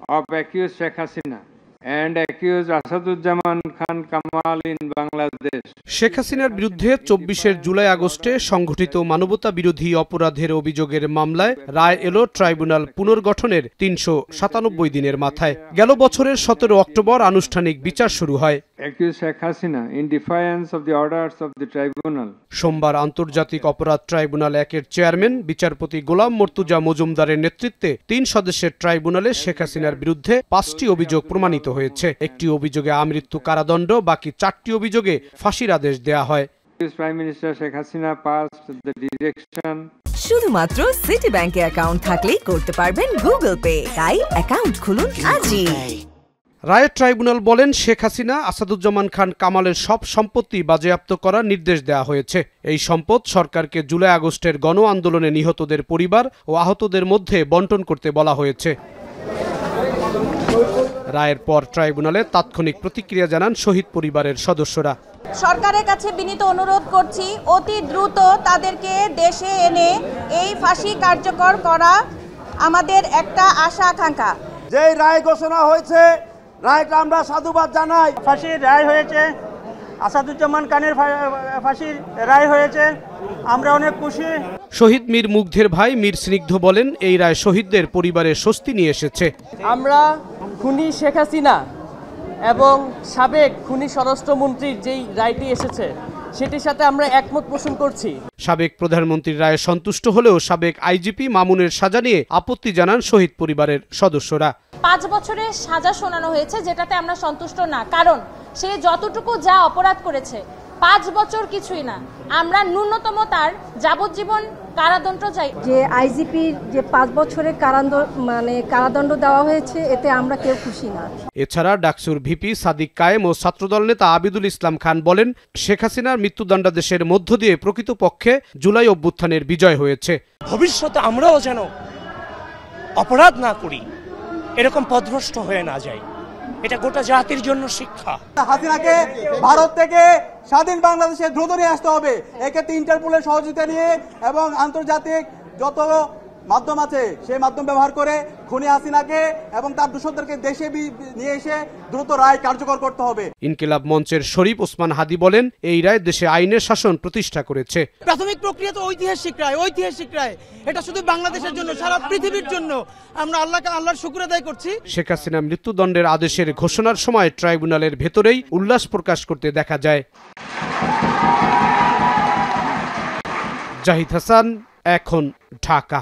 of accused Sheikh Hasina and accused Asaduzzaman Khan Kamal in Bangladesh. Sheikh হাসিনার বিরুদ্ধে ২৪ জুলাই আগস্টে সংঘটিত মানবতা বিরোধী অপরাধের অভিযোগের মামলায় রায় এলো ট্রাইব্যুনাল পুনর্গঠনের ৩৯৭ দিনের মাথায়। গেল বছরের ১৭ অক্টোবর আনুষ্ঠানিক বিচার শুরু হয়। Accused Sheikh Hasina in defiance of the orders of the tribunal. সোমবার আন্তর্জাতিক অপরাধ ট্রাইব্যুনাল ১-এর চেয়ারম্যান বিচারপতি গোলাম মর্তুজা মজুমদারের নেতৃত্বে ৩ সদস্যের ট্রাইব্যুনালে শেখ হাসিনার বিরুদ্ধে ৫টি অভিযোগ প্রমাণিত হয়েছে। একটি অভিযোগে আমৃত্যু কারাদণ্ড, বাকি ৪টি অভিযোগে ফাঁসির আদেশ দেয়া হয়। Prime Minister Sheikh Hasina passed the direction. শুধুমাত্র সিটি ব্যাংকে অ্যাকাউন্ট থাকলেই করতে পারবেন গুগল পে। তাই অ্যাকাউন্ট খুলুন আজই। রায়ে ট্রাইব্যুনাল বলেন, শেখ হাসিনা, আসাদুজ্জামান খান কামালের সব সম্পত্তি বাজেয়াপ্ত করার নির্দেশ দেওয়া হয়েছে। এই সম্পদ সরকারকে জুলাই আগস্টের গণ আন্দোলনে নিহতদের পরিবার ও আহতদের মধ্যে বন্টন করতে বলা হয়েছে। রায়ের পর ট্রাইব্যুনালে তাৎক্ষণিক প্রতিক্রিয়া জানান শহীদ পরিবারের সদস্যরা। সরকারের কাছে বিনীত অনুরোধ করছি, অতি দ্রুত তাদেরকে দেশে এনে এই ফাঁসি কার্যকর করা আমাদের একটা আশা আকাঙ্ক্ষা। যে রায় ঘোষণা হয়েছে, রায়টা আমরা সাধুবাদ জানাই। ফাঁসির রায় হয়েছে, আসাদুজ্জামান খানের ফাঁসির রায় হয়েছে, আমরা অনেক খুশি। শহীদ মীর মুগ্ধের ভাই মীর স্নিগ্ধ বলেন, এই রায় শহীদদের পরিবারের স্বস্তি নিয়ে এসেছে। আমরা খুনি শেখ হাসিনা এবং সাবেক খুনি স্বরাষ্ট্রমন্ত্রীর যেই রায়টি এসেছে সেটির সাথে আমরা একমত পোষণ করছি। সাবেক প্রধানমন্ত্রীর রায়ে সন্তুষ্ট হলেও সাবেক আইজিপি মামুনের সাজা নিয়ে আপত্তি জানান শহীদ পরিবারের সদস্যরা। 5 বছরের সাজা শোনানো হয়েছে, যেটাতে আমরা সন্তুষ্ট না, কারণ সে যতটুকু যা অপরাধ করেছে 5 বছর কিছুই না। আমরা ন্যূনতম তার যাবজ্জীবন কারাদণ্ড চাই। যে আইজিপির যে 5 বছরের কারাদণ্ড দেওয়া হয়েছে, এতে আমরা কেউ খুশি না। এছাড়া ডাকসুর ভিপি সাদিক কায়েম ও ছাত্রদল নেতা আবিদুল ইসলাম খান বলেন, শেখ হাসিনার মৃত্যুদণ্ডাদেশের মধ্য দিয়ে প্রকৃতপক্ষে জুলাই অভ্যুত্থানের বিজয় হয়েছে। ভবিষ্যতে আমরাও যেন অপরাধ না করি, এরকম পথভ্রষ্ট হয়ে না যাই, এটা গোটা জাতির জন্য শিক্ষা। হাসিনাকে ভারত থেকে স্বাধীন বাংলাদেশে দ্রুত নিয়ে আসতে হবে। এক্ষেত্রে ইন্টারপোলের সহযোগিতা নিয়ে এবং আন্তর্জাতিক যত মাধ্যম আছে সেই মাধ্যম ব্যবহার করে খুনি হাসিনাকে এবং তার দূষকদেরকে দেশে নিয়ে এসে দ্রুত রায় কার্যকর করতে হবে। ইনকিলাব মঞ্চের শরীফ ওসমান হাদি বলেন, এই রায় দেশে আইনের শাসন প্রতিষ্ঠা করেছে। প্রাথমিক প্রক্রিয়া তো ঐতিহাসিক রায়। এটা শুধু বাংলাদেশের জন্য, সারা পৃথিবীর জন্য। আমরা আল্লাহর শুকর আদায় করছি। শেখ হাসিনা মৃত্যুদণ্ডের আদেশের ঘোষণার সময় ট্রাইব্যুনালের ভেতরেই উল্লাস প্রকাশ করতে দেখা যায়। জাহিদ হাসান, এখন, ঢাকা।